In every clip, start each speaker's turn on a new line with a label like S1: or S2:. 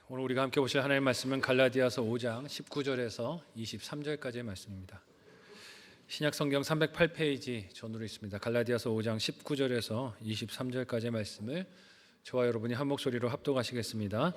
S1: 오늘 우리가 함께 보실 하나님의 말씀은 갈라디아서 5장 19절에서 23절까지의 말씀입니다. 신약 성경 308페이지 전으로 있습니다. 갈라디아서 5장 19절에서 23절까지의 말씀을 저와 여러분이 한 목소리로 합독하시겠습니다.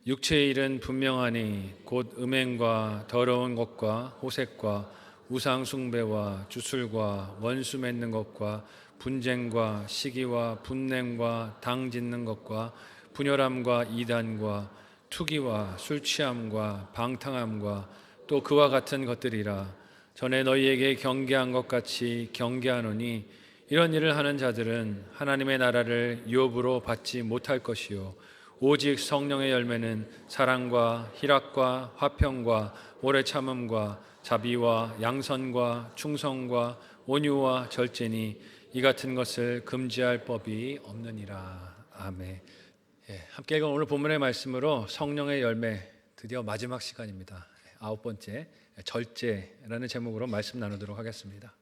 S1: 육체의 일은 분명하니 곧 음행과 더러운 것과 호색과 우상 숭배와 주술과 원수 맺는 것과 분쟁과 시기와 분냄과 당 짓는 것과 분열함과 이단과 투기와 술 취함과 방탕함과 또 그와 같은 것들이라. 전에 너희에게 경계한 것 같이 경계하노니 이런 일을 하는 자들은 하나님의 나라를 유업으로 받지 못할 것이요 오직 성령의 열매는 사랑과 희락과 화평과 오래 참음과 자비와 양선과 충성과 온유와 절제니 이 같은 것을 금지할 법이 없느니라. 아멘. 함께 읽은 오늘 본문의 말씀으로 성령의 열매, 드디어 마지막 시간입니다. 9번째 절제라는 제목으로 말씀 나누도록 하겠습니다.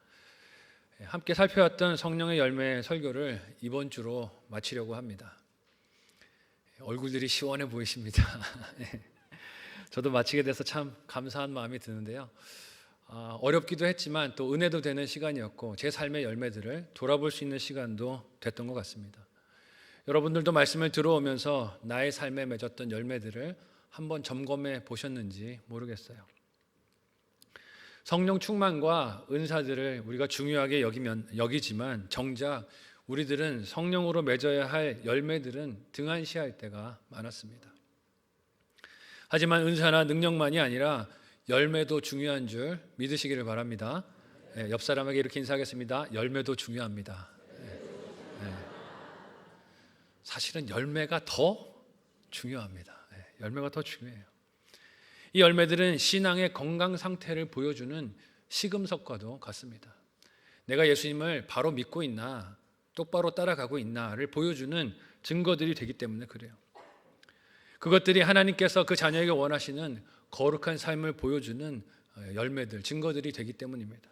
S1: 함께 살펴왔던 성령의 열매 설교를 이번 주로 마치려고 합니다. 얼굴들이 시원해 보이십니다. 저도 마치게 돼서 참 감사한 마음이 드는데요. 어렵기도 했지만 또 은혜도 되는 시간이었고 제 삶의 열매들을 돌아볼 수 있는 시간도 됐던 것 같습니다. 여러분들도 말씀을 들어오면서 나의 삶에 맺었던 열매들을 한번 점검해 보셨는지 모르겠어요. 성령 충만과 은사들을 우리가 중요하게 여기지만 정작 우리들은 성령으로 맺어야 할 열매들은 등한시할 때가 많았습니다. 하지만 은사나 능력만이 아니라 열매도 중요한 줄 믿으시기를 바랍니다. 옆 사람에게 이렇게 인사하겠습니다. 열매도 중요합니다. 사실은 열매가 더 중요합니다. 열매가 더 중요해요. 이 열매들은 신앙의 건강 상태를 보여주는 시금석과도 같습니다. 내가 예수님을 바로 믿고 있나, 똑바로 따라가고 있나를 보여주는 증거들이 되기 때문에 그래요. 그것들이 하나님께서 그 자녀에게 원하시는 거룩한 삶을 보여주는 열매들, 증거들이 되기 때문입니다.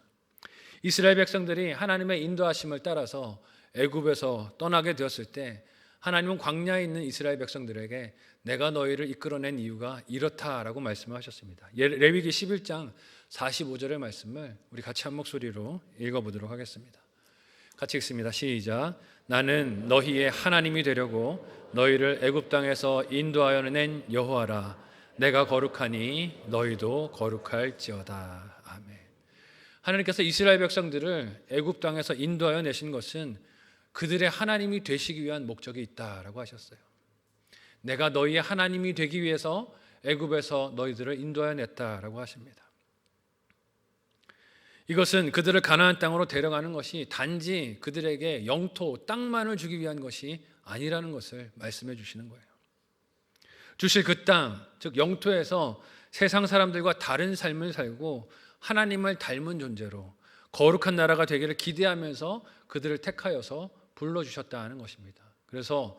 S1: 이스라엘 백성들이 하나님의 인도하심을 따라서 애굽에서 떠나게 되었을 때 하나님은 광야에 있는 이스라엘 백성들에게 내가 너희를 이끌어낸 이유가 이렇다라고 말씀을 하셨습니다. 레위기 11장 45절의 말씀을 우리 같이 한 목소리로 읽어보도록 하겠습니다. 같이 읽습니다. 시작. 나는 너희의 하나님이 되려고 너희를 애굽 땅에서 인도하여 낸 여호와라. 내가 거룩하니 너희도 거룩할지어다. 아멘. 하나님께서 이스라엘 백성들을 애굽 땅에서 인도하여 내신 것은 그들의 하나님이 되시기 위한 목적이 있다라고 하셨어요. 내가 너희의 하나님이 되기 위해서 애굽에서 너희들을 인도하여 냈다라고 하십니다. 이것은 그들을 가나안 땅으로 데려가는 것이 단지 그들에게 영토, 땅만을 주기 위한 것이 아니라는 것을 말씀해 주시는 거예요. 주실 그 땅, 즉 영토에서 세상 사람들과 다른 삶을 살고 하나님을 닮은 존재로 거룩한 나라가 되기를 기대하면서 그들을 택하여서 불러주셨다는 것입니다. 그래서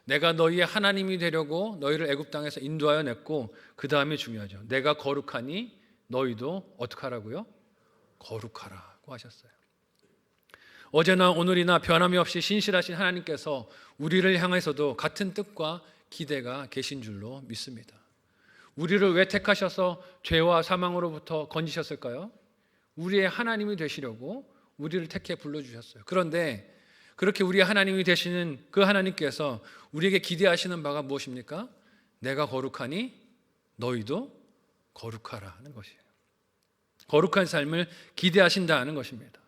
S1: 내가 너희의 하나님이 되려고 너희를 애굽 땅에서 인도하여 냈고 그 다음이 중요하죠. 내가 거룩하니 너희도 어떻게 하라고요? 거룩하라고 하셨어요. 어제나 오늘이나 변함이 없이 신실하신 하나님께서 우리를 향해서도 같은 뜻과 기대가 계신 줄로 믿습니다. 우리를 왜 택하셔서 죄와 사망으로부터 건지셨을까요? 우리의 하나님이 되시려고 우리를 택해 불러주셨어요. 그런데 그렇게 우리의 하나님이 되시는 그 하나님께서 우리에게 기대하시는 바가 무엇입니까? 내가 거룩하니 너희도 거룩하라는 것이에요. 거룩한 삶을 기대하신다는 것입니다.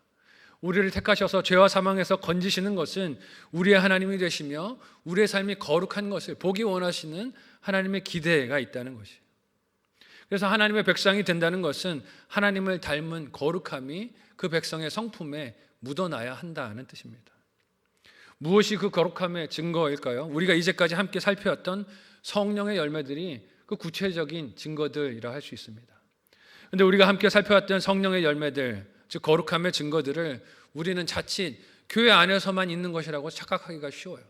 S1: 우리를 택하셔서 죄와 사망에서 건지시는 것은 우리의 하나님이 되시며 우리의 삶이 거룩한 것을 보기 원하시는 하나님의 기대가 있다는 것이에요. 그래서 하나님의 백성이 된다는 것은 하나님을 닮은 거룩함이 그 백성의 성품에 묻어나야 한다는 뜻입니다. 무엇이 그 거룩함의 증거일까요? 우리가 이제까지 함께 살펴왔던 성령의 열매들이 그 구체적인 증거들이라 할 수 있습니다. 그런데 우리가 함께 살펴왔던 성령의 열매들, 즉 거룩함의 증거들을 우리는 자칫 교회 안에서만 있는 것이라고 착각하기가 쉬워요.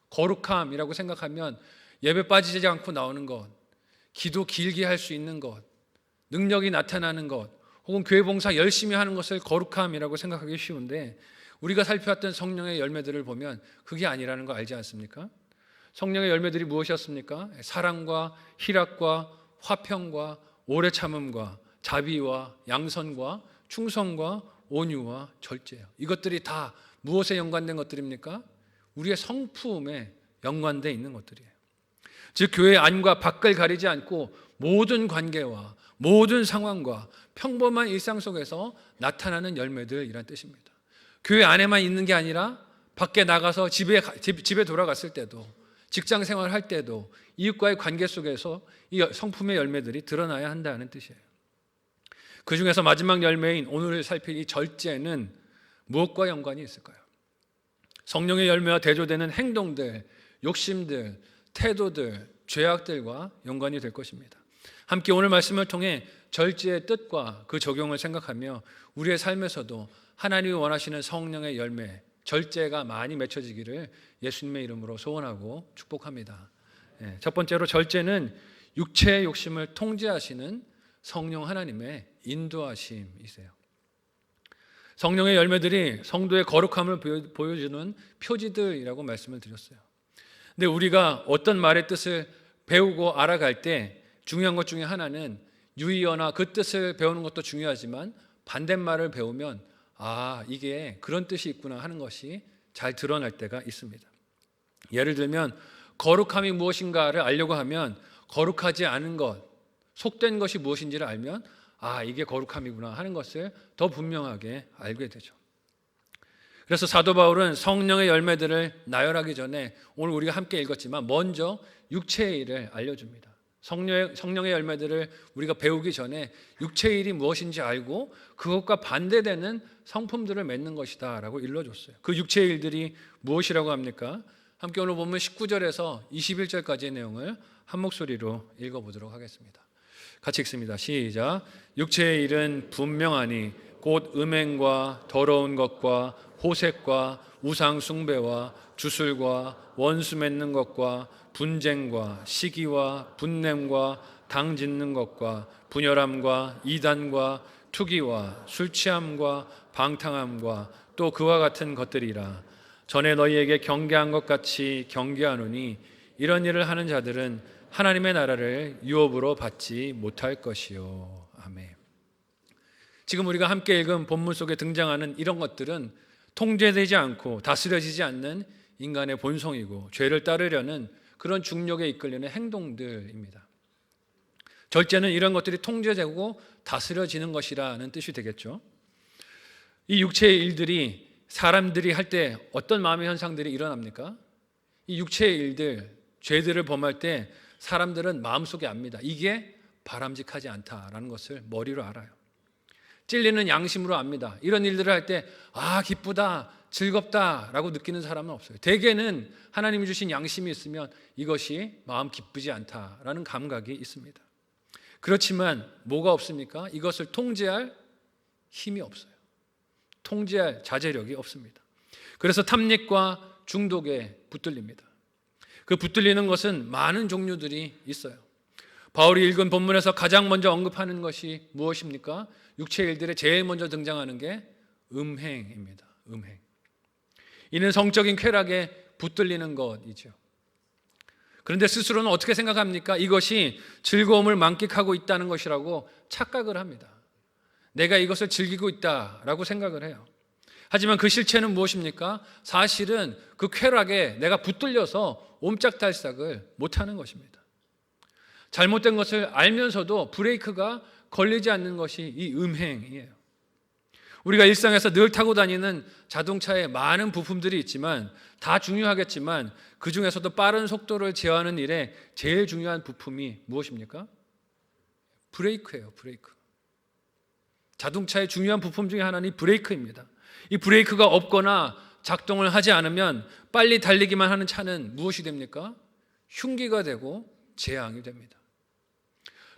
S1: 거룩함이라고 생각하면 예배 빠지지 않고 나오는 것, 기도 길게 할 수 있는 것, 능력이 나타나는 것, 혹은 교회 봉사 열심히 하는 것을 거룩함이라고 생각하기 쉬운데 우리가 살펴왔던 성령의 열매들을 보면 그게 아니라는 거 알지 않습니까? 성령의 열매들이 무엇이었습니까? 사랑과 희락과 화평과 오래 참음과 자비와 양선과 충성과 온유와 절제요. 이것들이 다 무엇에 연관된 것들입니까? 우리의 성품에 연관되어 있는 것들이에요. 즉 교회 안과 밖을 가리지 않고 모든 관계와 모든 상황과 평범한 일상 속에서 나타나는 열매들이란 뜻입니다. 교회 안에만 있는 게 아니라 밖에 나가서 집에 돌아갔을 때도, 직장 생활할 때도 이웃과의 관계 속에서 이 성품의 열매들이 드러나야 한다는 뜻이에요. 그 중에서 마지막 열매인 오늘 살필 이 절제는 무엇과 연관이 있을까요? 성령의 열매와 대조되는 행동들, 욕심들, 태도들, 죄악들과 연관이 될 것입니다. 함께 오늘 말씀을 통해 절제의 뜻과 그 적용을 생각하며 우리의 삶에서도 하나님이 원하시는 성령의 열매, 절제가 많이 맺혀지기를 예수님의 이름으로 소원하고 축복합니다. 첫 번째로 절제는 육체의 욕심을 통제하시는 성령 하나님의 인도하심이세요. 성령의 열매들이 성도의 거룩함을 보여주는 표지들이라고 말씀을 드렸어요. 근데 우리가 어떤 말의 뜻을 배우고 알아갈 때 중요한 것 중에 하나는 유의어나 그 뜻을 배우는 것도 중요하지만 반대말을 배우면 이게 그런 뜻이 있구나 하는 것이 잘 드러날 때가 있습니다. 예를 들면 거룩함이 무엇인가를 알려고 하면 거룩하지 않은 것, 속된 것이 무엇인지를 알면 이게 거룩함이구나 하는 것을 더 분명하게 알게 되죠. 그래서 사도 바울은 성령의 열매들을 나열하기 전에 오늘 우리가 함께 읽었지만 먼저 육체의 일을 알려줍니다. 성령의 열매들을 우리가 배우기 전에 육체의 일이 무엇인지 알고 그것과 반대되는 성품들을 맺는 것이다 라고 일러줬어요. 그 육체의 일들이 무엇이라고 합니까? 함께 오늘 보면 19절에서 21절까지의 내용을 한 목소리로 읽어보도록 하겠습니다. 같이 읽습니다. 시작. 육체의 일은 분명하니 곧 음행과 더러운 것과 호색과 우상 숭배와 주술과 원수 맺는 것과 분쟁과 시기와 분냄과 당 짓는 것과 분열함과 이단과 투기와 술 취함과 방탕함과 또 그와 같은 것들이라. 전에 너희에게 경계한 것 같이 경계하노니 이런 일을 하는 자들은 하나님의 나라를 유업으로 받지 못할 것이요. 아멘. 지금 우리가 함께 읽은 본문 속에 등장하는 이런 것들은 통제되지 않고 다스려지지 않는 인간의 본성이고 죄를 따르려는 그런 중력에 이끌리는 행동들입니다. 절제는 이런 것들이 통제되고 다스려지는 것이라는 뜻이 되겠죠. 이 육체의 일들이 사람들이 할 때 어떤 마음의 현상들이 일어납니까? 이 육체의 일들, 죄들을 범할 때 사람들은 마음속에 압니다. 이게 바람직하지 않다라는 것을 머리로 알아요. 찔리는 양심으로 압니다. 이런 일들을 할 때 기쁘다, 즐겁다라고 느끼는 사람은 없어요. 대개는 하나님이 주신 양심이 있으면 이것이 마음 기쁘지 않다라는 감각이 있습니다. 그렇지만 뭐가 없습니까? 이것을 통제할 힘이 없어요. 통제할 자제력이 없습니다. 그래서 탐닉과 중독에 붙들립니다. 그 붙들리는 것은 많은 종류들이 있어요. 바울이 읽은 본문에서 가장 먼저 언급하는 것이 무엇입니까? 육체의 일들에 제일 먼저 등장하는 게 음행입니다. 음행. 이는 성적인 쾌락에 붙들리는 것이죠. 그런데 스스로는 어떻게 생각합니까? 이것이 즐거움을 만끽하고 있다는 것이라고 착각을 합니다. 내가 이것을 즐기고 있다라고 생각을 해요. 하지만 그 실체는 무엇입니까? 사실은 그 쾌락에 내가 붙들려서 옴짝달싹을 못하는 것입니다. 잘못된 것을 알면서도 브레이크가 걸리지 않는 것이 이 음행이에요. 우리가 일상에서 늘 타고 다니는 자동차에 많은 부품들이 있지만 다 중요하겠지만 그 중에서도 빠른 속도를 제어하는 일에 제일 중요한 부품이 무엇입니까? 브레이크예요. 브레이크. 자동차의 중요한 부품 중에 하나는 브레이크입니다. 이 브레이크가 없거나 작동을 하지 않으면 빨리 달리기만 하는 차는 무엇이 됩니까? 흉기가 되고 재앙이 됩니다.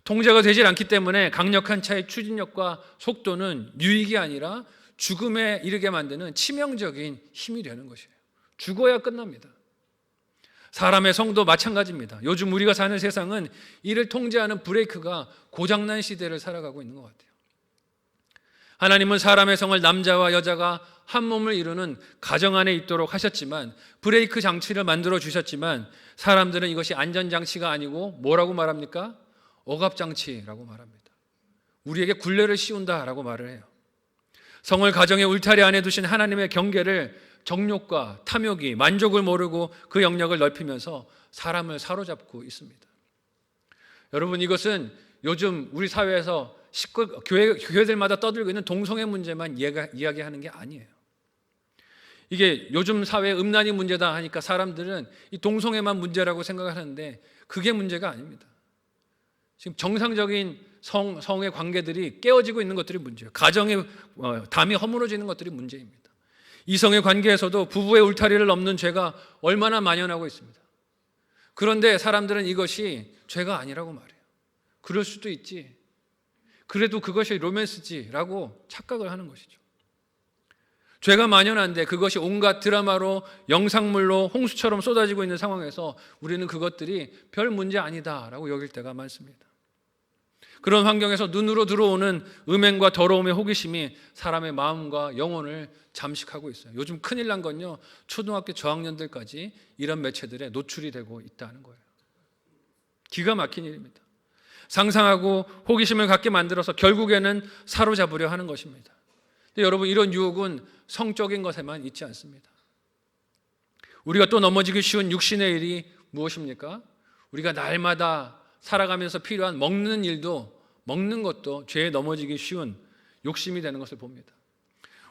S1: 통제가 되질 않기 때문에 강력한 차의 추진력과 속도는 유익이 아니라 죽음에 이르게 만드는 치명적인 힘이 되는 것이에요. 죽어야 끝납니다. 사람의 성도 마찬가지입니다. 요즘 우리가 사는 세상은 이를 통제하는 브레이크가 고장난 시대를 살아가고 있는 것 같아요. 하나님은 사람의 성을 남자와 여자가 한 몸을 이루는 가정 안에 있도록 하셨지만, 브레이크 장치를 만들어 주셨지만, 사람들은 이것이 안전장치가 아니고 뭐라고 말합니까? 억압장치라고 말합니다. 우리에게 굴레를 씌운다라고 말을 해요. 성을 가정의 울타리 안에 두신 하나님의 경계를 정욕과 탐욕이 만족을 모르고 그 영역을 넓히면서 사람을 사로잡고 있습니다. 여러분, 이것은 요즘 우리 사회에서 교회들마다 떠들고 있는 동성애 문제만 이야기하는 게 아니에요. 이게 요즘 사회의 음란이 문제다 하니까 사람들은 이 동성애만 문제라고 생각하는데 그게 문제가 아닙니다. 지금 정상적인 성의 관계들이 깨어지고 있는 것들이 문제예요. 가정의 담이 허물어지는 것들이 문제입니다. 이성의 관계에서도 부부의 울타리를 넘는 죄가 얼마나 만연하고 있습니다. 그런데 사람들은 이것이 죄가 아니라고 말해요. 그럴 수도 있지, 그래도 그것이 로맨스지라고 착각을 하는 것이죠. 죄가 만연한데 그것이 온갖 드라마로, 영상물로 홍수처럼 쏟아지고 있는 상황에서 우리는 그것들이 별 문제 아니다라고 여길 때가 많습니다. 그런 환경에서 눈으로 들어오는 음행과 더러움의 호기심이 사람의 마음과 영혼을 잠식하고 있어요. 요즘 큰일 난 건요, 초등학교 저학년들까지 이런 매체들에 노출이 되고 있다는 거예요. 기가 막힌 일입니다. 상상하고 호기심을 갖게 만들어서 결국에는 사로잡으려 하는 것입니다. 근데 여러분, 이런 유혹은 성적인 것에만 있지 않습니다. 우리가 또 넘어지기 쉬운 육신의 일이 무엇입니까? 우리가 날마다 살아가면서 필요한 먹는 일도, 먹는 것도 죄에 넘어지기 쉬운 욕심이 되는 것을 봅니다.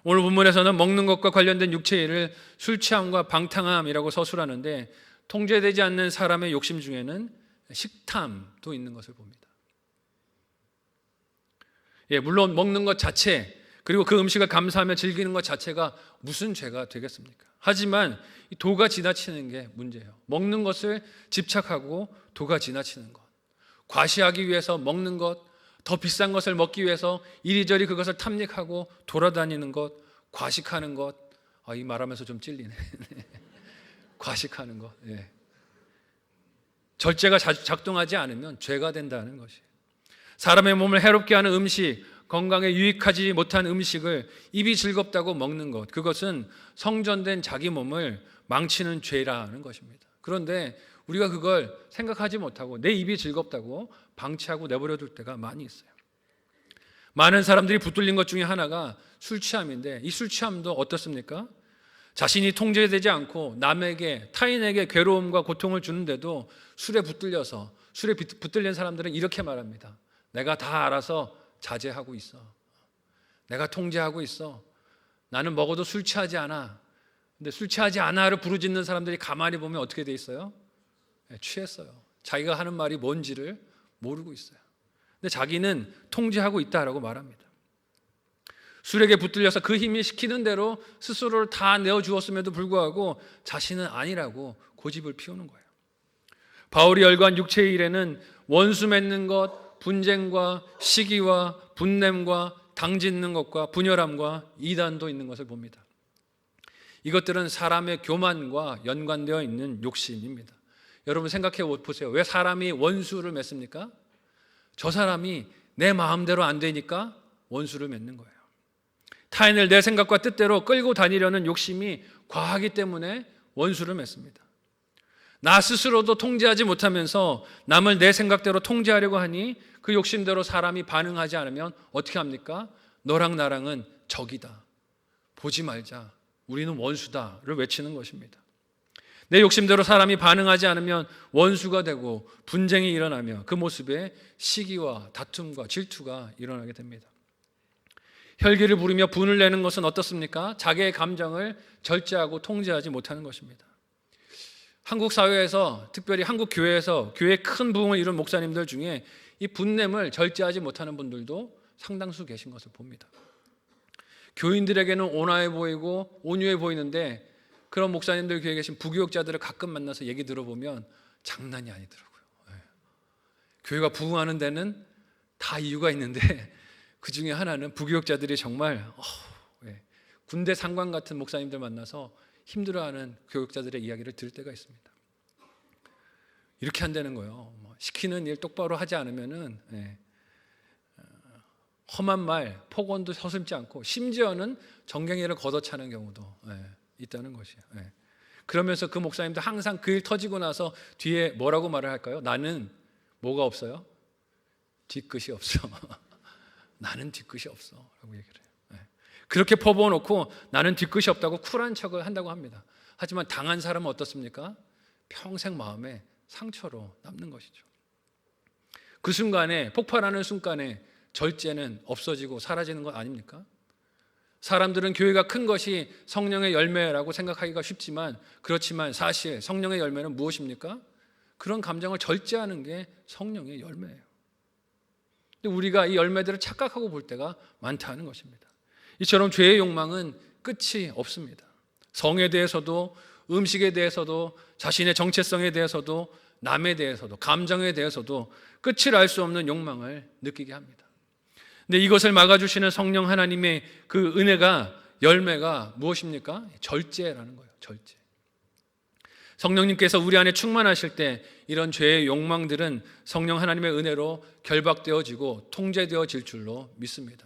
S1: 오늘 본문에서는 먹는 것과 관련된 육체의 일을 술 취함과 방탕함이라고 서술하는데, 통제되지 않는 사람의 욕심 중에는 식탐도 있는 것을 봅니다. 물론 먹는 것 자체, 그리고 그 음식을 감사하며 즐기는 것 자체가 무슨 죄가 되겠습니까? 하지만 도가 지나치는 게 문제예요. 먹는 것을 집착하고 도가 지나치는 것, 과시하기 위해서 먹는 것, 더 비싼 것을 먹기 위해서 이리저리 그것을 탐닉하고 돌아다니는 것, 과식하는 것. 이 말하면서 좀 찔리네. 과식하는 것. 절제가 작동하지 않으면 죄가 된다는 것이에요. 사람의 몸을 해롭게 하는 음식, 건강에 유익하지 못한 음식을 입이 즐겁다고 먹는 것, 그것은 성전된 자기 몸을 망치는 죄라는 것입니다. 그런데 우리가 그걸 생각하지 못하고 내 입이 즐겁다고 방치하고 내버려 둘 때가 많이 있어요. 많은 사람들이 붙들린 것 중에 하나가 술 취함인데, 이 술 취함도 어떻습니까? 자신이 통제되지 않고 남에게, 타인에게 괴로움과 고통을 주는데도 술에 붙들려서, 술에 붙들린 사람들은 이렇게 말합니다. 내가 다 알아서 자제하고 있어. 내가 통제하고 있어. 나는 먹어도 술 취하지 않아. 근데 술 취하지 않아를 부르짖는 사람들이 가만히 보면 어떻게 돼 있어요? 취했어요. 자기가 하는 말이 뭔지를 모르고 있어요. 근데 자기는 통제하고 있다라고 말합니다. 술에게 붙들려서 그 힘이 시키는 대로 스스로를 다 내어주었음에도 불구하고 자신은 아니라고 고집을 피우는 거예요. 바울이 열거한 육체의 일에는 원수 맺는 것, 분쟁과 시기와 분냄과 당짓는 것과 분열함과 이단도 있는 것을 봅니다. 이것들은 사람의 교만과 연관되어 있는 욕심입니다. 여러분 생각해 보세요. 왜 사람이 원수를 맺습니까? 저 사람이 내 마음대로 안 되니까 원수를 맺는 거예요. 타인을 내 생각과 뜻대로 끌고 다니려는 욕심이 과하기 때문에 원수를 맺습니다. 나 스스로도 통제하지 못하면서 남을 내 생각대로 통제하려고 하니 그 욕심대로 사람이 반응하지 않으면 어떻게 합니까? 너랑 나랑은 적이다. 보지 말자. 우리는 원수다를 외치는 것입니다. 내 욕심대로 사람이 반응하지 않으면 원수가 되고 분쟁이 일어나며 그 모습에 시기와 다툼과 질투가 일어나게 됩니다. 혈기를 부리며 분을 내는 것은 어떻습니까? 자기의 감정을 절제하고 통제하지 못하는 것입니다. 한국 사회에서, 특별히 한국 교회에서 교회의 큰 부흥을 이룬 목사님들 중에 이 분냄을 절제하지 못하는 분들도 상당수 계신 것을 봅니다. 교인들에게는 온화해 보이고 온유해 보이는데, 그런 목사님들 교회에 계신 부교육자들을 가끔 만나서 얘기 들어보면 장난이 아니더라고요. 교회가 부흥하는 데는 다 이유가 있는데 그 중에 하나는 부교육자들이 정말 군대 상관 같은 목사님들 만나서 힘들어하는 교육자들의 이야기를 들을 때가 있습니다. 이렇게 한다는 거예요. 시키는 일 똑바로 하지 않으면은 험한 말, 폭언도 서슴지 않고 심지어는 정갱이를 걷어차는 경우도 있다는 것이에요. 그러면서 그 목사님도 항상 그 일 터지고 나서 뒤에 뭐라고 말을 할까요? 나는 뭐가 없어요? 뒤끝이 없어. 나는 뒤끝이 없어 라고 얘기를 해요. 그렇게 퍼부어 놓고 나는 뒤끝이 없다고 쿨한 척을 한다고 합니다. 하지만 당한 사람은 어떻습니까? 평생 마음에 상처로 남는 것이죠. 그 순간에, 폭발하는 순간에 절제는 없어지고 사라지는 것 아닙니까? 사람들은 교회가 큰 것이 성령의 열매라고 생각하기가 쉽지만, 그렇지만 사실 성령의 열매는 무엇입니까? 그런 감정을 절제하는 게 성령의 열매예요. 근데 우리가 이 열매들을 착각하고 볼 때가 많다는 것입니다. 이처럼 죄의 욕망은 끝이 없습니다. 성에 대해서도, 음식에 대해서도, 자신의 정체성에 대해서도, 남에 대해서도, 감정에 대해서도 끝을 알 수 없는 욕망을 느끼게 합니다. 근데 이것을 막아주시는 성령 하나님의 그 은혜가, 열매가 무엇입니까? 절제라는 거예요. 절제. 성령님께서 우리 안에 충만하실 때 이런 죄의 욕망들은 성령 하나님의 은혜로 결박되어지고 통제되어질 줄로 믿습니다.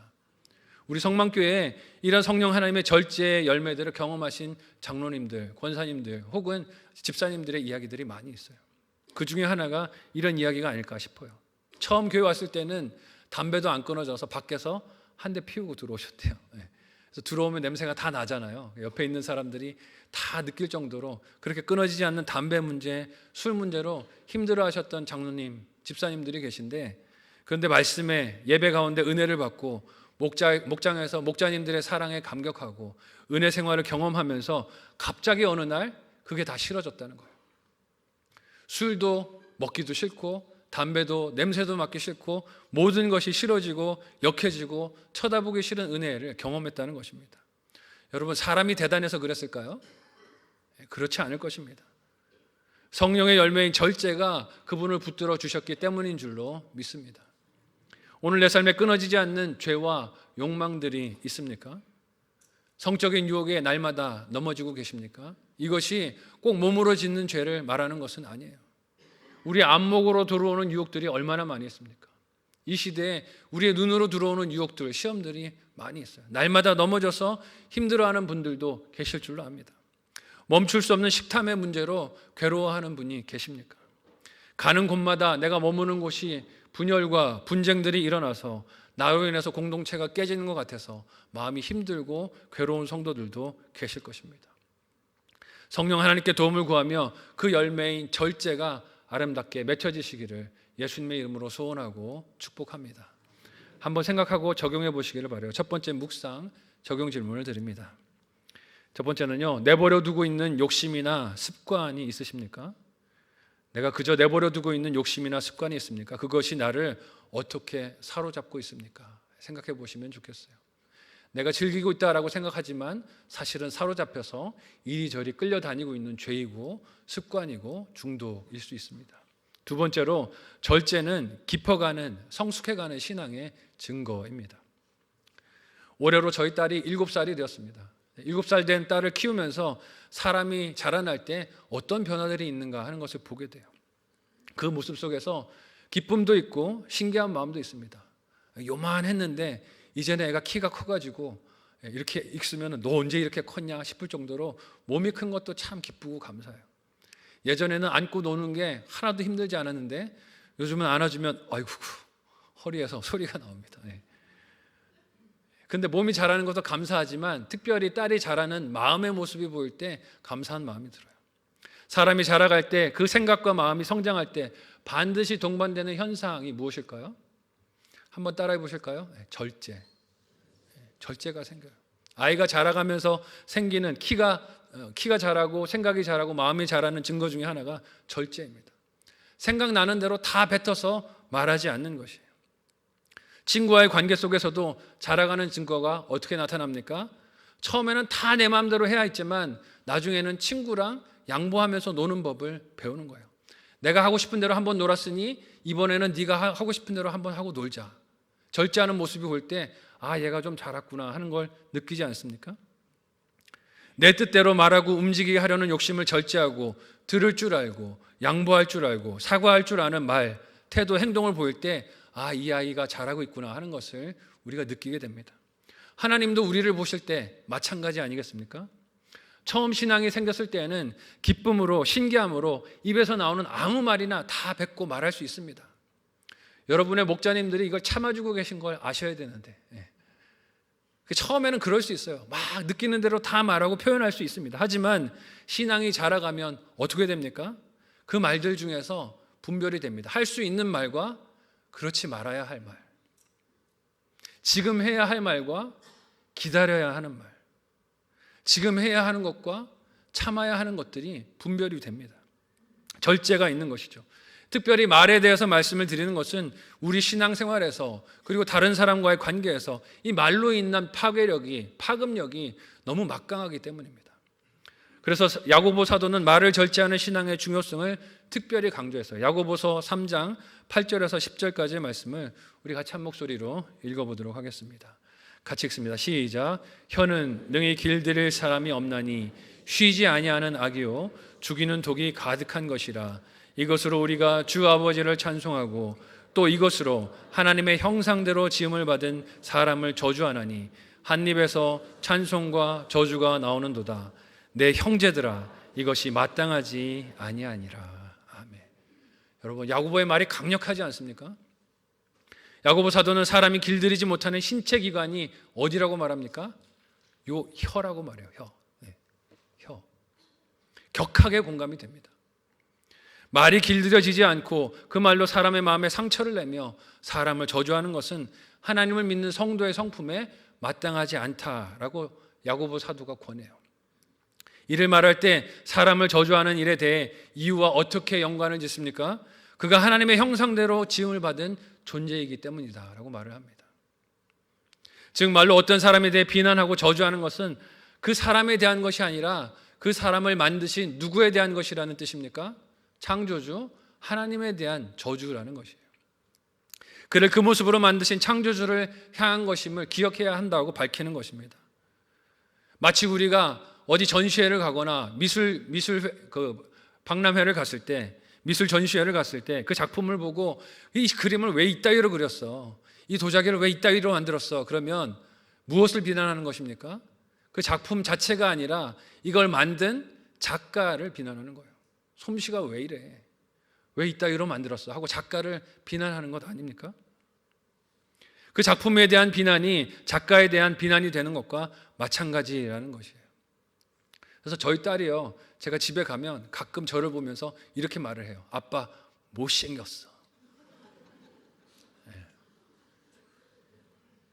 S1: 우리 성만교회에 이런 성령 하나님의 절제의 열매들을 경험하신 장로님들, 권사님들 혹은 집사님들의 이야기들이 많이 있어요. 그 중에 하나가 이런 이야기가 아닐까 싶어요. 처음 교회 왔을 때는 담배도 안 끊어져서 밖에서 한 대 피우고 들어오셨대요. 그래서 들어오면 냄새가 다 나잖아요. 옆에 있는 사람들이 다 느낄 정도로 그렇게 끊어지지 않는 담배 문제, 술 문제로 힘들어하셨던 장로님, 집사님들이 계신데, 그런데 말씀에 예배 가운데 은혜를 받고 목장에서 목자님들의 사랑에 감격하고 은혜 생활을 경험하면서 갑자기 어느 날 그게 다 싫어졌다는 거예요. 술도 먹기도 싫고 담배도 냄새도 맡기 싫고 모든 것이 싫어지고 역해지고 쳐다보기 싫은 은혜를 경험했다는 것입니다. 여러분, 사람이 대단해서 그랬을까요? 그렇지 않을 것입니다. 성령의 열매인 절제가 그분을 붙들어 주셨기 때문인 줄로 믿습니다. 오늘 내 삶에 끊어지지 않는 죄와 욕망들이 있습니까? 성적인 유혹에 날마다 넘어지고 계십니까? 이것이 꼭 몸으로 짓는 죄를 말하는 것은 아니에요. 우리 안목으로 들어오는 유혹들이 얼마나 많이 있습니까? 이 시대에 우리의 눈으로 들어오는 유혹들, 시험들이 많이 있어요. 날마다 넘어져서 힘들어하는 분들도 계실 줄로 압니다. 멈출 수 없는 식탐의 문제로 괴로워하는 분이 계십니까? 가는 곳마다 내가 머무는 곳이 분열과 분쟁들이 일어나서 나로 인해서 공동체가 깨지는 것 같아서 마음이 힘들고 괴로운 성도들도 계실 것입니다. 성령 하나님께 도움을 구하며 그 열매인 절제가 아름답게 맺혀지시기를 예수님의 이름으로 소원하고 축복합니다. 한번 생각하고 적용해 보시기를 바라요. 첫 번째 묵상 적용 질문을 드립니다. 첫 번째는요, 내버려 두고 있는 욕심이나 습관이 있으십니까? 내가 그저 내버려 두고 있는 욕심이나 습관이 있습니까? 그것이 나를 어떻게 사로잡고 있습니까? 생각해 보시면 좋겠어요. 내가 즐기고 있다라고 생각하지만 사실은 사로잡혀서 이리저리 끌려다니고 있는 죄이고 습관이고 중독일 수 있습니다. 두 번째로, 절제는 깊어가는, 성숙해가는 신앙의 증거입니다. 올해로 저희 딸이 7살이 되었습니다. 7살 된 딸을 키우면서 사람이 자라날 때 어떤 변화들이 있는가 하는 것을 보게 돼요. 그 모습 속에서 기쁨도 있고 신기한 마음도 있습니다. 요만했는데 이제는 애가 키가 커가지고 이렇게 있으면 너 언제 이렇게 컸냐 싶을 정도로 몸이 큰 것도 참 기쁘고 감사해요. 예전에는 안고 노는 게 하나도 힘들지 않았는데 요즘은 안아주면 아이고 허리에서 소리가 나옵니다. 근데 몸이 자라는 것도 감사하지만 특별히 딸이 자라는 마음의 모습이 보일 때 감사한 마음이 들어요. 사람이 자라갈 때 그 생각과 마음이 성장할 때 반드시 동반되는 현상이 무엇일까요? 한번 따라해 보실까요? 절제. 절제가 생겨요. 아이가 자라가면서 생기는 키가 자라고 생각이 자라고 마음이 자라는 증거 중에 하나가 절제입니다. 생각나는 대로 다 뱉어서 말하지 않는 것이에요. 친구와의 관계 속에서도 자라가는 증거가 어떻게 나타납니까? 처음에는 다 내 마음대로 해야 했지만 나중에는 친구랑 양보하면서 노는 법을 배우는 거예요. 내가 하고 싶은 대로 한번 놀았으니 이번에는 네가 하고 싶은 대로 한번 하고 놀자. 절제하는 모습이 볼 때 아, 얘가 좀 자랐구나 하는 걸 느끼지 않습니까? 내 뜻대로 말하고 움직이게 하려는 욕심을 절제하고 들을 줄 알고 양보할 줄 알고 사과할 줄 아는 말, 태도, 행동을 보일 때 이 아이가 잘하고 있구나 하는 것을 우리가 느끼게 됩니다. 하나님도 우리를 보실 때 마찬가지 아니겠습니까? 처음 신앙이 생겼을 때에는 기쁨으로, 신기함으로 입에서 나오는 아무 말이나 다 뱉고 말할 수 있습니다. 여러분의 목자님들이 이걸 참아주고 계신 걸 아셔야 되는데, 처음에는 그럴 수 있어요. 막 느끼는 대로 다 말하고 표현할 수 있습니다. 하지만 신앙이 자라가면 어떻게 됩니까? 그 말들 중에서 분별이 됩니다. 할 수 있는 말과 그렇지 말아야 할 말, 지금 해야 할 말과 기다려야 하는 말, 지금 해야 하는 것과 참아야 하는 것들이 분별이 됩니다. 절제가 있는 것이죠. 특별히 말에 대해서 말씀을 드리는 것은 우리 신앙생활에서, 그리고 다른 사람과의 관계에서 이 말로 인한 파급력이 너무 막강하기 때문입니다. 그래서 야고보 사도는 말을 절제하는 신앙의 중요성을 특별히 강조했어요. 야고보서 3장 8절에서 10절까지의 말씀을 우리 같이 한 목소리로 읽어보도록 하겠습니다. 같이 읽습니다. 시작. 혀는 능히 길들일 사람이 없나니 쉬지 아니하는 악이요 죽이는 독이 가득한 것이라. 이것으로 우리가 주 아버지를 찬송하고 또 이것으로 하나님의 형상대로 지음을 받은 사람을 저주하나니 한 입에서 찬송과 저주가 나오는도다. 내 형제들아, 이것이 마땅하지 아니하니라. 아멘. 여러분, 야고보의 말이 강력하지 않습니까? 야고보 사도는 사람이 길들이지 못하는 신체 기관이 어디라고 말합니까? 요 혀라고 말해요. 혀. 격하게 공감이 됩니다. 말이 길들여지지 않고 그 말로 사람의 마음에 상처를 내며 사람을 저주하는 것은 하나님을 믿는 성도의 성품에 마땅하지 않다라고 야고보 사도가 권해요. 이를 말할 때 사람을 저주하는 일에 대해 이유와 어떻게 연관을 짓습니까? 그가 하나님의 형상대로 지음을 받은 존재이기 때문이다 라고 말을 합니다. 즉 말로 어떤 사람에 대해 비난하고 저주하는 것은 그 사람에 대한 것이 아니라 그 사람을 만드신 누구에 대한 것이라는 뜻입니까? 창조주 하나님에 대한 저주라는 것이에요. 그를 그 모습으로 만드신 창조주를 향한 것임을 기억해야 한다고 밝히는 것입니다. 마치 우리가 어디 전시회를 가거나 미술 박람회를 갔을 때, 미술 전시회를 갔을 때 그 작품을 보고 이 그림을 왜 이따위로 그렸어? 이 도자기를 왜 이따위로 만들었어? 그러면 무엇을 비난하는 것입니까? 그 작품 자체가 아니라 이걸 만든 작가를 비난하는 거예요. 솜씨가 왜 이래? 왜 이따위로 만들었어? 하고 작가를 비난하는 것 아닙니까? 그 작품에 대한 비난이 작가에 대한 비난이 되는 것과 마찬가지라는 것이에요. 그래서 저희 딸이요, 제가 집에 가면 가끔 저를 보면서 이렇게 말을 해요. 아빠 못생겼어. 네.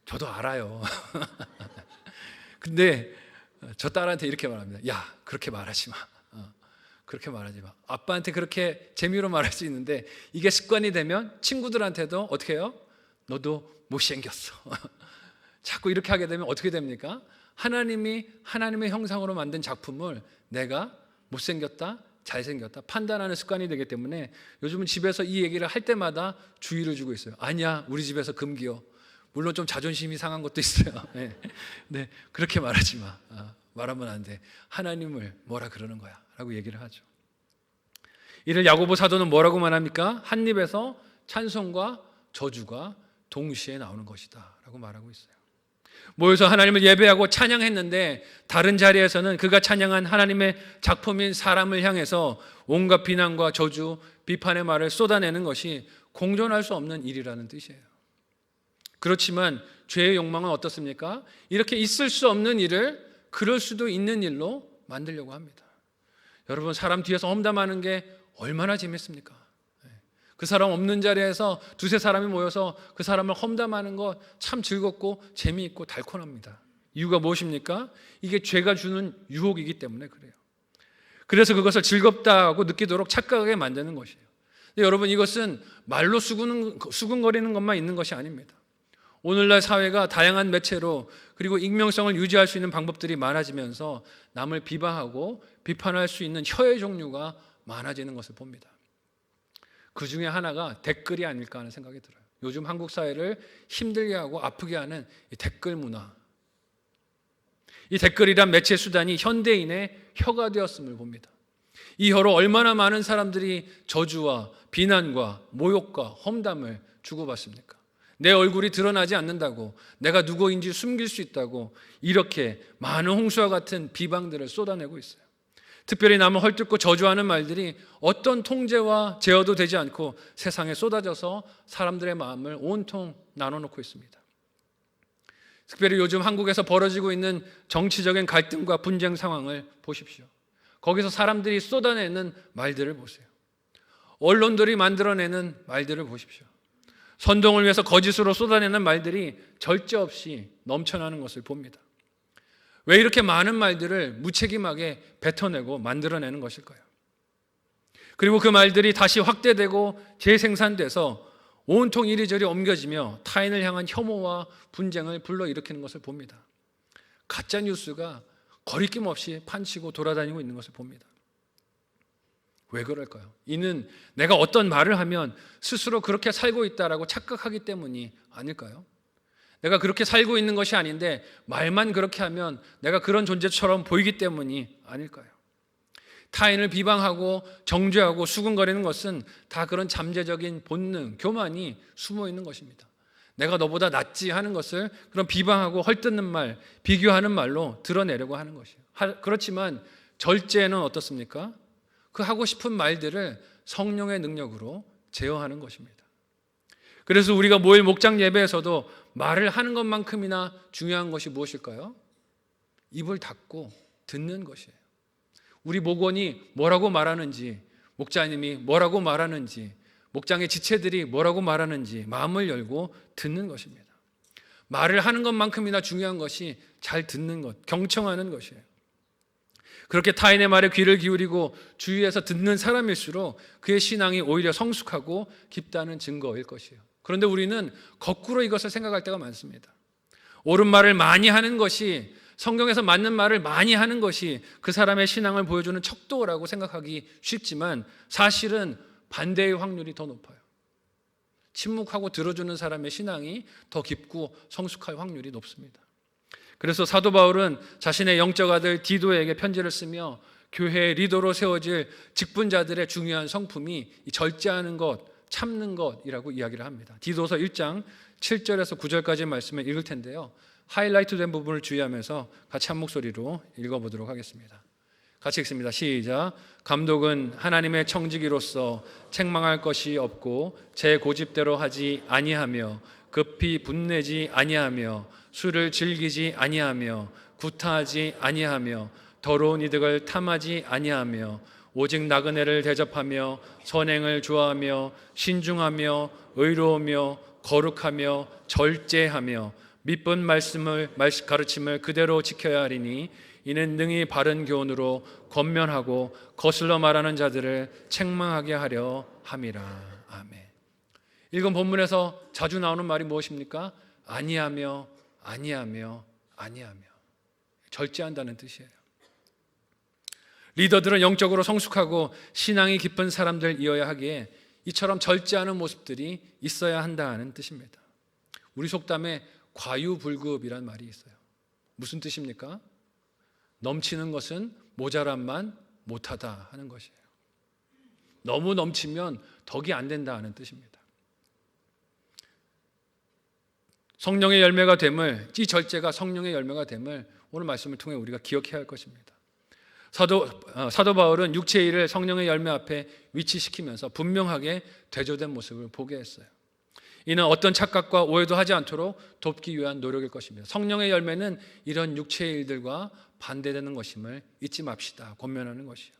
S1: 저도 알아요. 근데 저 딸한테 이렇게 말합니다. 야, 그렇게 말하지 마. 그렇게 말하지 마. 아빠한테 그렇게 재미로 말할 수 있는데 이게 습관이 되면 친구들한테도 어떻게 해요? 너도 못생겼어. 자꾸 이렇게 하게 되면 어떻게 됩니까? 하나님이 하나님의 형상으로 만든 작품을 내가 못생겼다, 잘생겼다 판단하는 습관이 되기 때문에 요즘은 집에서 이 얘기를 할 때마다 주의를 주고 있어요. 아니야, 우리 집에서 금기요. 물론 좀 자존심이 상한 것도 있어요. 네, 그렇게 말하지 마. 말하면 안 돼. 하나님을 뭐라 그러는 거야 라고 얘기를 하죠. 이를 야고보 사도는 뭐라고 말합니까? 한 입에서 찬송과 저주가 동시에 나오는 것이다 라고 말하고 있어요. 모여서 하나님을 예배하고 찬양했는데 다른 자리에서는 그가 찬양한 하나님의 작품인 사람을 향해서 온갖 비난과 저주, 비판의 말을 쏟아내는 것이 공존할 수 없는 일이라는 뜻이에요. 그렇지만 죄의 욕망은 어떻습니까? 이렇게 있을 수 없는 일을 그럴 수도 있는 일로 만들려고 합니다. 여러분, 사람 뒤에서 험담하는 게 얼마나 재밌습니까? 그 사람 없는 자리에서 두세 사람이 모여서 그 사람을 험담하는 거 참 즐겁고 재미있고 달콤합니다. 이유가 무엇입니까? 이게 죄가 주는 유혹이기 때문에 그래요. 그래서 그것을 즐겁다고 느끼도록 착각하게 만드는 것이에요. 근데 여러분, 이것은 말로 수근거리는 것만 있는 것이 아닙니다. 오늘날 사회가 다양한 매체로 그리고 익명성을 유지할 수 있는 방법들이 많아지면서 남을 비방하고 비판할 수 있는 혀의 종류가 많아지는 것을 봅니다. 그 중에 하나가 댓글이 아닐까 하는 생각이 들어요. 요즘 한국 사회를 힘들게 하고 아프게 하는 이 댓글 문화. 이 댓글이란 매체 수단이 현대인의 혀가 되었음을 봅니다. 이 혀로 얼마나 많은 사람들이 저주와 비난과 모욕과 험담을 주고받습니까? 내 얼굴이 드러나지 않는다고, 내가 누구인지 숨길 수 있다고 이렇게 많은 홍수와 같은 비방들을 쏟아내고 있어요. 특별히 남을 헐뜯고 저주하는 말들이 어떤 통제와 제어도 되지 않고 세상에 쏟아져서 사람들의 마음을 온통 나눠놓고 있습니다. 특별히 요즘 한국에서 벌어지고 있는 정치적인 갈등과 분쟁 상황을 보십시오. 거기서 사람들이 쏟아내는 말들을 보세요. 언론들이 만들어내는 말들을 보십시오. 선동을 위해서 거짓으로 쏟아내는 말들이 절제 없이 넘쳐나는 것을 봅니다. 왜 이렇게 많은 말들을 무책임하게 뱉어내고 만들어내는 것일까요? 그리고 그 말들이 다시 확대되고 재생산돼서 온통 이리저리 옮겨지며 타인을 향한 혐오와 분쟁을 불러일으키는 것을 봅니다. 가짜 뉴스가 거리낌 없이 판치고 돌아다니고 있는 것을 봅니다. 왜 그럴까요? 이는 내가 어떤 말을 하면 스스로 그렇게 살고 있다라고 착각하기 때문이 아닐까요? 내가 그렇게 살고 있는 것이 아닌데 말만 그렇게 하면 내가 그런 존재처럼 보이기 때문이 아닐까요? 타인을 비방하고 정죄하고 수군거리는 것은 다 그런 잠재적인 본능, 교만이 숨어 있는 것입니다. 내가 너보다 낫지 하는 것을 그런 비방하고 헐뜯는 말, 비교하는 말로 드러내려고 하는 것이에요. 그렇지만 절제는 어떻습니까? 그 하고 싶은 말들을 성령의 능력으로 제어하는 것입니다. 그래서 우리가 모일 목장 예배에서도 말을 하는 것만큼이나 중요한 것이 무엇일까요? 입을 닫고 듣는 것이에요. 우리 목원이 뭐라고 말하는지, 목자님이 뭐라고 말하는지, 목장의 지체들이 뭐라고 말하는지 마음을 열고 듣는 것입니다. 말을 하는 것만큼이나 중요한 것이 잘 듣는 것, 경청하는 것이에요. 그렇게 타인의 말에 귀를 기울이고 주위에서 듣는 사람일수록 그의 신앙이 오히려 성숙하고 깊다는 증거일 것이에요. 그런데 우리는 거꾸로 이것을 생각할 때가 많습니다. 옳은 말을 많이 하는 것이, 성경에서 맞는 말을 많이 하는 것이 그 사람의 신앙을 보여주는 척도라고 생각하기 쉽지만 사실은 반대의 확률이 더 높아요. 침묵하고 들어주는 사람의 신앙이 더 깊고 성숙할 확률이 높습니다. 그래서 사도 바울은 자신의 영적 아들 디도에게 편지를 쓰며 교회의 리더로 세워질 직분자들의 중요한 성품이 이 절제하는 것, 참는 것이라고 이야기를 합니다. 디도서 1장 7절에서 9절까지 말씀을 읽을 텐데요. 하이라이트 된 부분을 주의하면서 같이 한 목소리로 읽어보도록 하겠습니다. 같이 읽습니다. 시작. 감독은 하나님의 청지기로서 책망할 것이 없고 제 고집대로 하지 아니하며 급히 분내지 아니하며 술을 즐기지 아니하며 구타하지 아니하며 더러운 이득을 탐하지 아니하며 오직 나그네를 대접하며 선행을 좋아하며 신중하며 의로우며 거룩하며 절제하며 믿은 말씀을 가르침을 그대로 지켜야 하리니 이는 능히 바른 교훈으로 권면하고 거슬러 말하는 자들을 책망하게 하려 함이라. 아멘. 읽은 본문에서 자주 나오는 말이 무엇입니까? 아니하며 아니하며 아니하며. 절제한다는 뜻이에요. 리더들은 영적으로 성숙하고 신앙이 깊은 사람들이어야 하기에 이처럼 절제하는 모습들이 있어야 한다는 뜻입니다. 우리 속담에 과유불급이란 말이 있어요. 무슨 뜻입니까? 넘치는 것은 모자람만 못하다 하는 것이에요. 너무 넘치면 덕이 안 된다 하는 뜻입니다. 성령의 열매가 됨을, 이 절제가 성령의 열매가 됨을 오늘 말씀을 통해 우리가 기억해야 할 것입니다. 사도 바울은 육체의 일을 성령의 열매 앞에 위치시키면서 분명하게 대조된 모습을 보게 했어요. 이는 어떤 착각과 오해도 하지 않도록 돕기 위한 노력일 것입니다. 성령의 열매는 이런 육체의 일들과 반대되는 것임을 잊지 맙시다. 권면하는 것이요.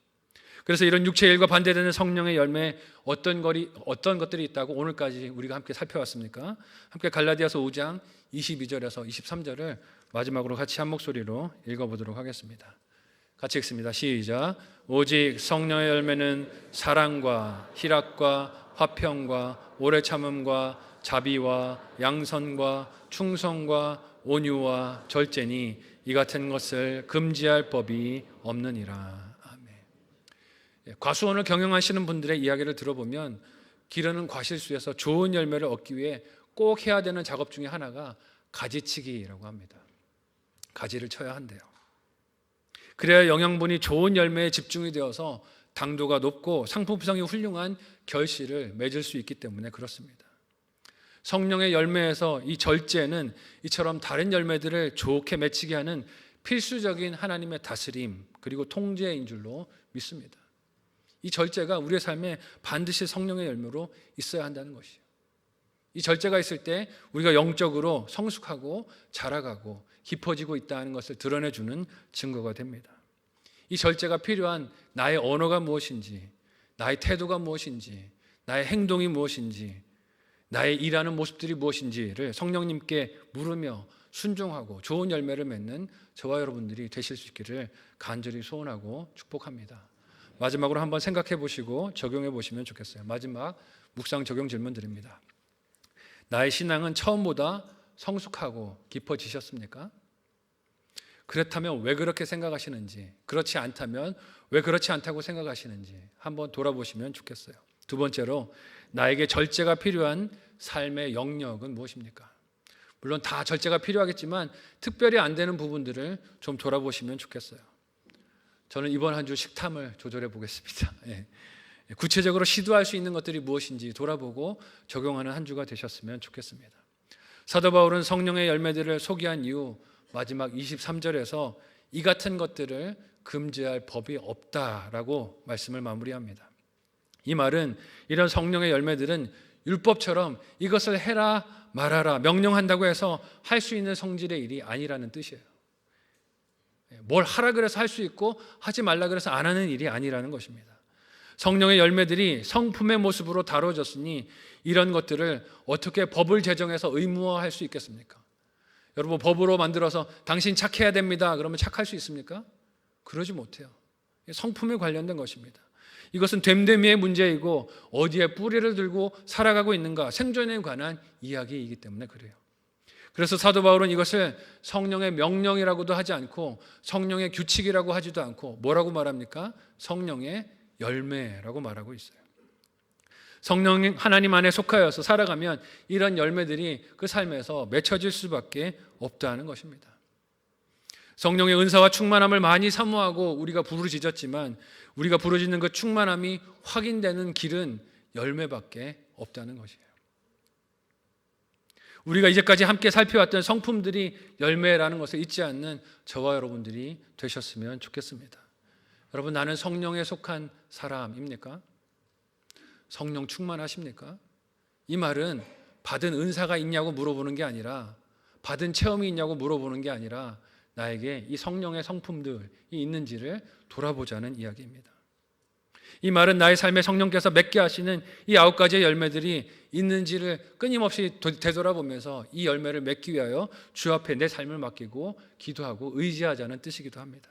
S1: 그래서 이런 육체의 일과 반대되는 성령의 열매에 어떤 것들이 있다고 오늘까지 우리가 함께 살펴왔습니까? 함께 갈라디아서 5장 22절에서 23절을 마지막으로 같이 한 목소리로 읽어보도록 하겠습니다. 같이 읽습니다. 시작. 오직 성령의 열매는 사랑과 희락과 화평과 오래 참음과 자비와 양선과 충성과 온유와 절제니 이 같은 것을 금지할 법이 없느니라. 아멘. 과수원을 경영하시는 분들의 이야기를 들어보면 기르는 과실수에서 좋은 열매를 얻기 위해 꼭 해야 되는 작업 중에 하나가 가지치기라고 합니다. 가지를 쳐야 한대요. 그래야 영양분이 좋은 열매에 집중이 되어서 당도가 높고 상품성이 훌륭한 결실을 맺을 수 있기 때문에 그렇습니다. 성령의 열매에서 이 절제는 이처럼 다른 열매들을 좋게 맺히게 하는 필수적인 하나님의 다스림 그리고 통제인 줄로 믿습니다. 이 절제가 우리의 삶에 반드시 성령의 열매로 있어야 한다는 것이에요. 이 절제가 있을 때 우리가 영적으로 성숙하고 자라가고 깊어지고 있다는 것을 드러내주는 증거가 됩니다. 이 절제가 필요한 나의 언어가 무엇인지, 나의 태도가 무엇인지, 나의 행동이 무엇인지, 나의 일하는 모습들이 무엇인지를 성령님께 물으며 순종하고 좋은 열매를 맺는 저와 여러분들이 되실 수 있기를 간절히 소원하고 축복합니다. 마지막으로 한번 생각해 보시고 적용해 보시면 좋겠어요. 마지막 묵상 적용 질문 드립니다. 나의 신앙은 처음보다 성숙하고 깊어지셨습니까? 그렇다면 왜 그렇게 생각하시는지, 그렇지 않다면 왜 그렇지 않다고 생각하시는지 한번 돌아보시면 좋겠어요. 두 번째로, 나에게 절제가 필요한 삶의 영역은 무엇입니까? 물론 다 절제가 필요하겠지만 특별히 안 되는 부분들을 좀 돌아보시면 좋겠어요. 저는 이번 한 주 식탐을 조절해 보겠습니다. 구체적으로 시도할 수 있는 것들이 무엇인지 돌아보고 적용하는 한 주가 되셨으면 좋겠습니다. 사도 바울은 성령의 열매들을 소개한 이후 마지막 23절에서 이 같은 것들을 금지할 법이 없다라고 말씀을 마무리합니다. 이 말은 이런 성령의 열매들은 율법처럼 이것을 해라 말하라 명령한다고 해서 할 수 있는 성질의 일이 아니라는 뜻이에요. 뭘 하라 그래서 할 수 있고 하지 말라 그래서 안 하는 일이 아니라는 것입니다. 성령의 열매들이 성품의 모습으로 다뤄졌으니 이런 것들을 어떻게 법을 제정해서 의무화할 수 있겠습니까? 여러분, 법으로 만들어서 당신 착해야 됩니다 그러면 착할 수 있습니까? 그러지 못해요. 성품에 관련된 것입니다. 이것은 됨됨이의 문제이고 어디에 뿌리를 들고 살아가고 있는가, 생존에 관한 이야기이기 때문에 그래요. 그래서 사도 바울은 이것을 성령의 명령이라고도 하지 않고 성령의 규칙이라고 하지도 않고 뭐라고 말합니까? 성령의 열매라고 말하고 있어요. 성령 하나님 안에 속하여서 살아가면 이런 열매들이 그 삶에서 맺혀질 수밖에 없다는 것입니다. 성령의 은사와 충만함을 많이 사모하고 우리가 부르짖었지만 우리가 부르짖는 그 충만함이 확인되는 길은 열매밖에 없다는 것이에요. 우리가 이제까지 함께 살펴왔던 성품들이 열매라는 것을 잊지 않는 저와 여러분들이 되셨으면 좋겠습니다. 여러분, 나는 성령에 속한 사람입니까? 성령 충만하십니까? 이 말은 받은 은사가 있냐고 물어보는 게 아니라, 받은 체험이 있냐고 물어보는 게 아니라 나에게 이 성령의 성품들이 있는지를 돌아보자는 이야기입니다. 이 말은 나의 삶에 성령께서 맺게 하시는 이 9가지의 열매들이 있는지를 끊임없이 되돌아보면서 이 열매를 맺기 위하여 주 앞에 내 삶을 맡기고 기도하고 의지하자는 뜻이기도 합니다.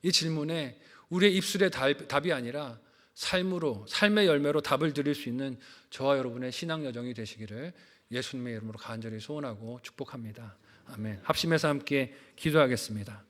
S1: 이 질문에 우리의 입술의 답이 아니라 삶으로, 삶의 열매로 답을 드릴 수 있는 저와 여러분의 신앙 여정이 되시기를 예수님의 이름으로 간절히 소원하고 축복합니다. 아멘. 합심해서 함께 기도하겠습니다.